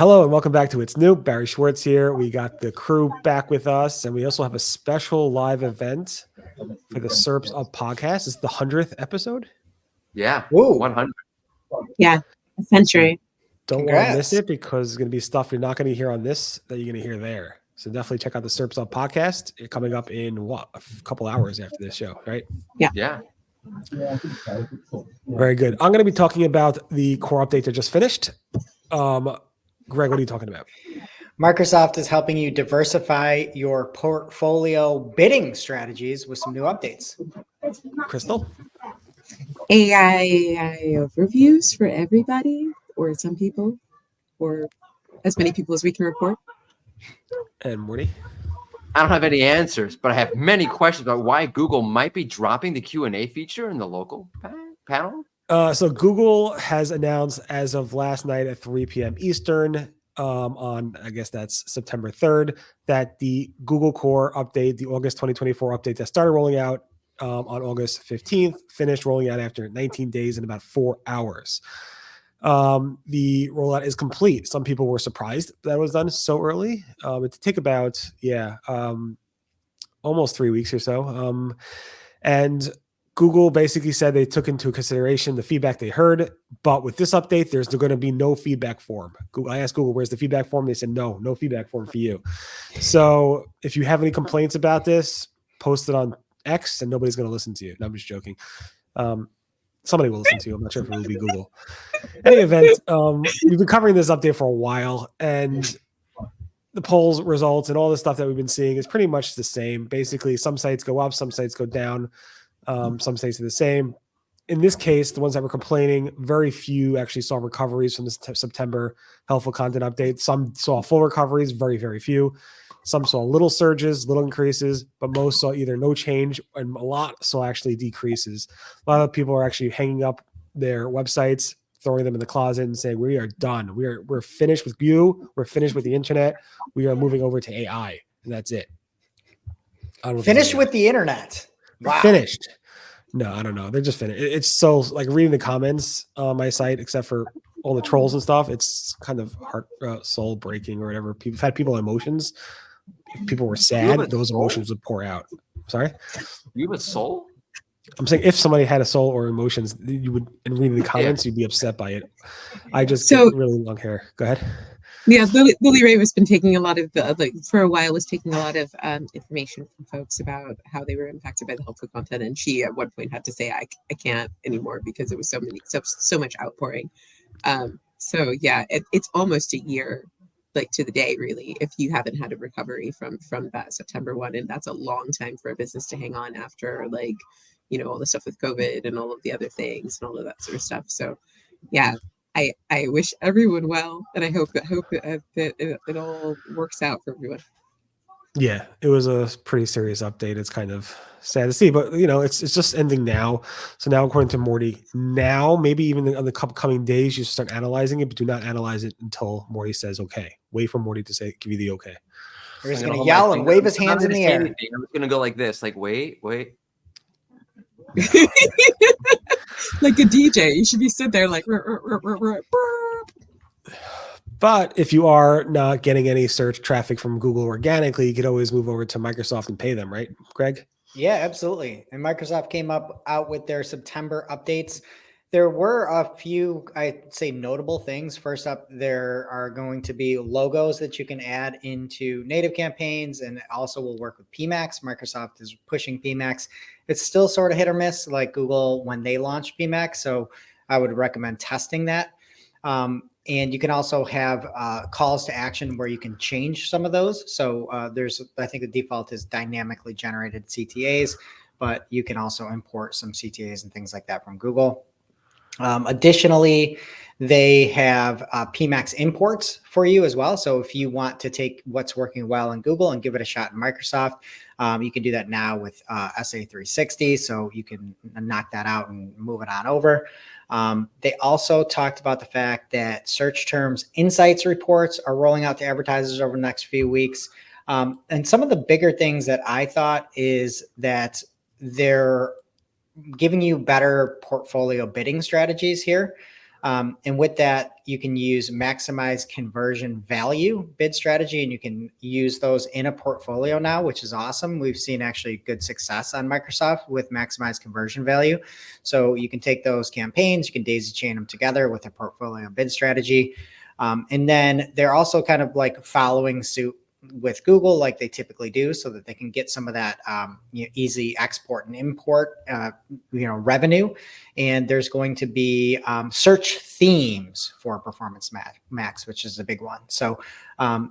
Hello and welcome back to It's New. Barry Schwartz here. We got the crew back with us, and we also have a special live event for the SERPs Up podcast. It's the 100th episode. Yeah, Woo. 100. Yeah, a century. Don't want to miss Congrats. it because it's going to be stuff you're not going to hear on this that you're going to hear there. So definitely check out the SERPs Up podcast. It's coming up in a couple hours after this show, right? Yeah. Very good. I'm going to be talking about the core update that just finished. Greg, what are you talking about? Microsoft is helping you diversify your portfolio bidding strategies with some new updates. Crystal? AI overviews for everybody, or some people, or as many people as we can report. And Mordy? I don't have any answers, but I have many questions about why Google might be dropping the Q&A feature in the local panel. So Google has announced as of last night at 3 p.m. Eastern on, I guess that's September 3rd, that the Google Core update, the August 2024 update that started rolling out on August 15th, finished rolling out after 19 days and about 4 hours. The rollout is complete. Some people were surprised that it was done so early. It took about, almost 3 weeks or so. And Google basically said they took into consideration the feedback they heard, but with this update, there's going to be no feedback form. I asked Google, where's the feedback form? They said, no feedback form for you. So if you have any complaints about this, post it on X and nobody's going to listen to you. No, I'm just joking. Somebody will listen to you. I'm not sure if it will be Google. Any event, we've been covering this update for a while, and the polls results and all the stuff that we've been seeing is pretty much the same. Basically, some sites go up, some sites go down. Some sites are the same. In this case, the ones that were complaining, very few actually saw recoveries from this September helpful content update. Some saw full recoveries, very, very few. Some saw little surges, little increases, but most saw either no change and a lot saw actually decreases. A lot of people are actually hanging up their websites, throwing them in the closet and saying, we are done. We're finished with you. We're finished with the internet. We are moving over to AI. And that's it. Finished with the internet. Wow. Finished. No, I don't know. They're just finished. It's so like reading the comments on my site, except for all the trolls and stuff. It's kind of heart, soul breaking or whatever. People had people emotions. If people were sad, those emotions would pour out. Sorry? You have a soul? I'm saying if somebody had a soul or emotions, you would, in reading the comments, you'd be upset by it. I just get really long hair. Go ahead. Yeah, Lily Ray has been taking a lot of for a while was taking a lot of information from folks about how they were impacted by the helpful content, and she at one point had to say, "I can't anymore" because it was so much outpouring. So yeah, it's almost a year, like to the day, really, if you haven't had a recovery from that September one, and that's a long time for a business to hang on after all the stuff with COVID and all of the other things and all of that sort of stuff. So yeah. I wish everyone well, and I hope that it all works out for everyone. Yeah, it was a pretty serious update. It's kind of sad to see, but it's just ending now. So now, according to Mordy, now maybe even on the coming days, you start analyzing it, but do not analyze it until Mordy says okay. Wait for Mordy to give you the okay. He's going to yell and wave his hands in the air. I'm just going to go like this, like wait. Like a DJ, you should be stood there like. But if you are not getting any search traffic from Google organically, you could always move over to Microsoft and pay them, right, Greg? Yeah, absolutely. And Microsoft came out with their September updates. There were a few, I'd say, notable things. First up, there are going to be logos that you can add into native campaigns, and it also will work with PMax. Microsoft is pushing PMax. It's still sort of hit or miss like Google when they launched PMax, so I would recommend testing that. And you can also have calls to action where you can change some of those. So I think the default is dynamically generated CTAs, but you can also import some CTAs and things like that from Google. Additionally, they have PMax imports for you as well. So if you want to take what's working well in Google and give it a shot in Microsoft, you can do that now with SA360. So you can knock that out and move it on over. They also talked about the fact that search terms insights reports are rolling out to advertisers over the next few weeks. And some of the bigger things that I thought is that they're giving you better portfolio bidding strategies here. And with that, you can use maximize conversion value bid strategy, and you can use those in a portfolio now, which is awesome. We've seen actually good success on Microsoft with maximize conversion value. So you can take those campaigns, you can daisy chain them together with a portfolio bid strategy. And then they're also kind of like following suit with Google like they typically do, so that they can get some of that easy export and import revenue. And there's going to be search themes for Performance Max, which is a big one. So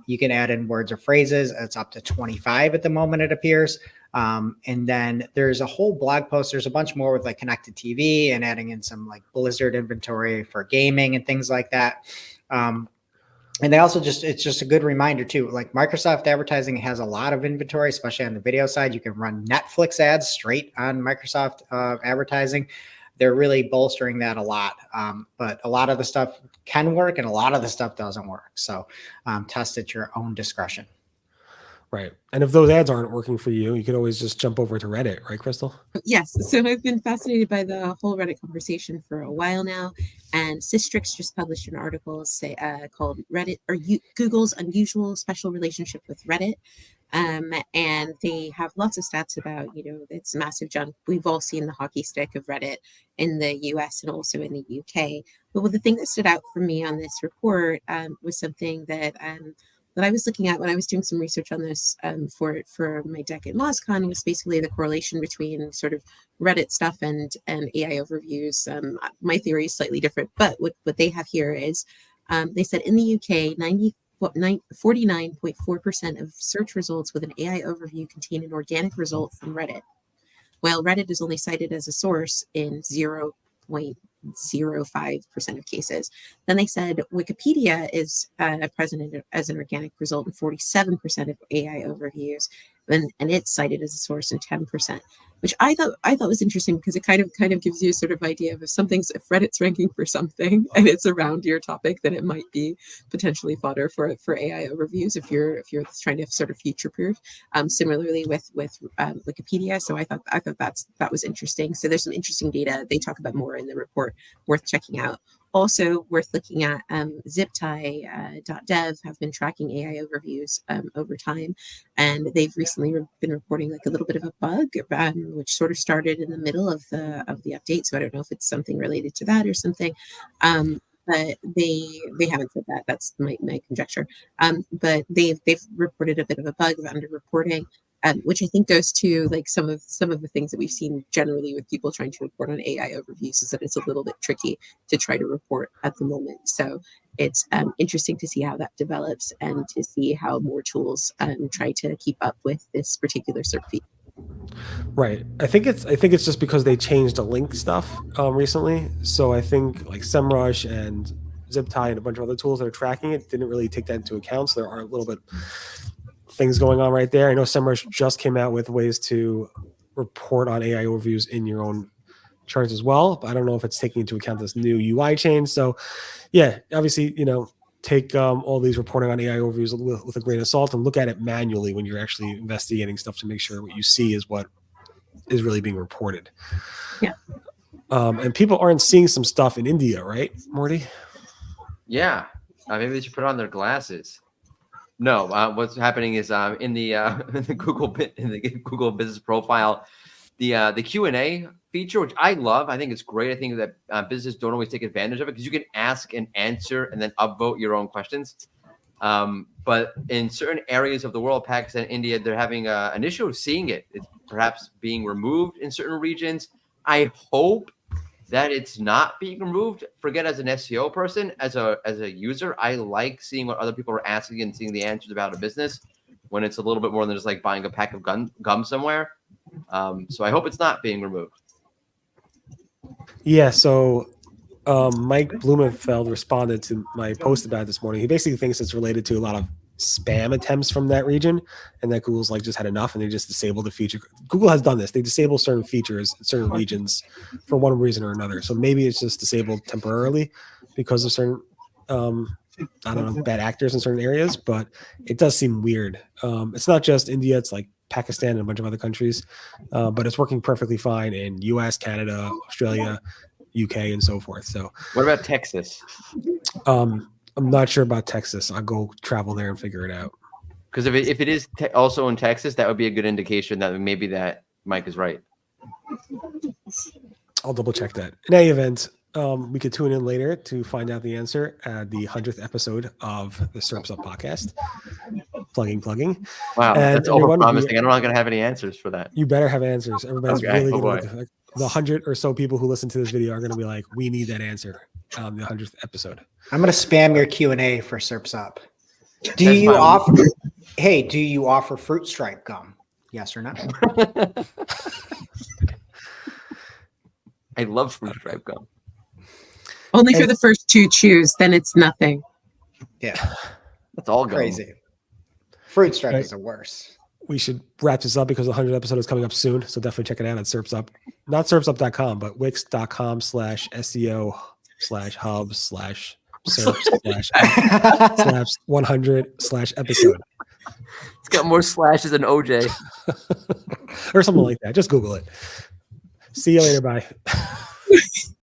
you can add in words or phrases. It's up to 25 at the moment, it appears. And then there's a whole blog post. There's a bunch more with like connected TV and adding in some like Blizzard inventory for gaming and things like that. And they also it's just a good reminder too, like Microsoft advertising has a lot of inventory, especially on the video side. You can run Netflix ads straight on Microsoft advertising. They're really bolstering that a lot. But a lot of the stuff can work and a lot of the stuff doesn't work. So test at your own discretion. Right. And if those ads aren't working for you, you can always just jump over to Reddit, right, Crystal? Yes. So I've been fascinated by the whole Reddit conversation for a while now. And Systrix just published an article called Reddit or Google's Unusual Special Relationship with Reddit. And they have lots of stats about, it's massive junk. We've all seen the hockey stick of Reddit in the US and also in the UK. But the thing that stood out for me on this report was something that I was looking at when I was doing some research on this for my deck at MozCon, was basically the correlation between sort of Reddit stuff and AI overviews. My theory is slightly different, but what they have here is they said in the UK, 49.4% of search results with an AI overview contain an organic result from Reddit, while Reddit is only cited as a source in 0.05% of cases. Then they said Wikipedia is present as an organic result in 47% of AI overviews, and it's cited as a source in 10%, which I thought was interesting because it kind of gives you a sort of idea of if Reddit's ranking for something and it's around your topic, then it might be potentially fodder for AI overviews if you're trying to sort of future proof. Similarly with Wikipedia, so I thought that was interesting. So there's some interesting data they talk about more in the report, worth checking out. Also worth looking at, ZipTie.dev have been tracking AI overviews over time, and they've recently been reporting like a little bit of a bug, which sort of started in the middle of the update. So I don't know if it's something related to that or something. But they haven't said that. That's my conjecture. But they've reported a bit of a bug of underreporting, which I think goes to like some of the things that we've seen generally with people trying to report on AI overviews, is that it's a little bit tricky to try to report at the moment. So it's interesting to see how that develops and to see how more tools try to keep up with this particular search feed. Right. I think it's just because they changed the link stuff recently. So I think like SEMrush and ZipTie and a bunch of other tools that are tracking it didn't really take that into account. So there are a little bit things going on right there. I know SEMrush just came out with ways to report on AI overviews in your own charts as well, but I don't know if it's taking into account this new UI change. So yeah, obviously, take all these reporting on AI overviews with a grain of salt and look at it manually when you're actually investigating stuff to make sure what you see is what is really being reported. Yeah. And people aren't seeing some stuff in India, right, Mordy? Yeah. Maybe they should put on their glasses. No, what's happening is in the Google business profile, the Q&A feature, which I love. I think it's great. I think that businesses don't always take advantage of it because you can ask and answer and then upvote your own questions. But in certain areas of the world, Pakistan, India, they're having an issue of seeing it. It's perhaps being removed in certain regions. I hope that it's not being removed. Forget as an SEO person, as a user, I like seeing what other people are asking and seeing the answers about a business when it's a little bit more than just like buying a pack of gum somewhere. So I hope it's not being removed. Yeah. So Mike Blumenfeld responded to my post about it this morning. He basically thinks it's related to a lot of spam attempts from that region, and that Google's like just had enough and they just disabled the feature. Google has done this. They disable certain features in certain regions for one reason or another. So maybe it's just disabled temporarily because of certain bad actors in certain areas, but it does seem weird. It's not just India, it's like Pakistan and a bunch of other countries, but it's working perfectly fine in US, Canada, Australia, UK, and so forth. So What about Texas? I'm not sure about Texas. I'll go travel there and figure it out. Because if it is also in Texas, that would be a good indication that maybe that Mike is right. I'll double check that. In any event, we could tune in later to find out the answer at the 100th episode of the SERPs Up podcast. Plugging. Wow, And that's everyone, overpromising. I'm not going to have any answers for that. You better have answers. Everybody's Okay. really Oh, going boy. to, like, the 100 or so people who listen to this video are going to be like, we need that answer on the 100th episode. I'm going to spam your Q&A for SERPs Up. Do That's you fine. offer? Hey, do you offer fruit stripe gum? Yes or no? I love fruit stripe gum. Only for And- the first 2 chews, then it's nothing. Yeah, That's all gum. crazy. Fruit stripe Right. is the worst. We should wrap this up because the 100th episode is coming up soon. So definitely check it out at SERPs Up. Not SERPSUp.com, but wix.com/SEO/hub/SERP/100/episode. It's got more slashes than OJ. Or something like that. Just Google it. See you later. Bye.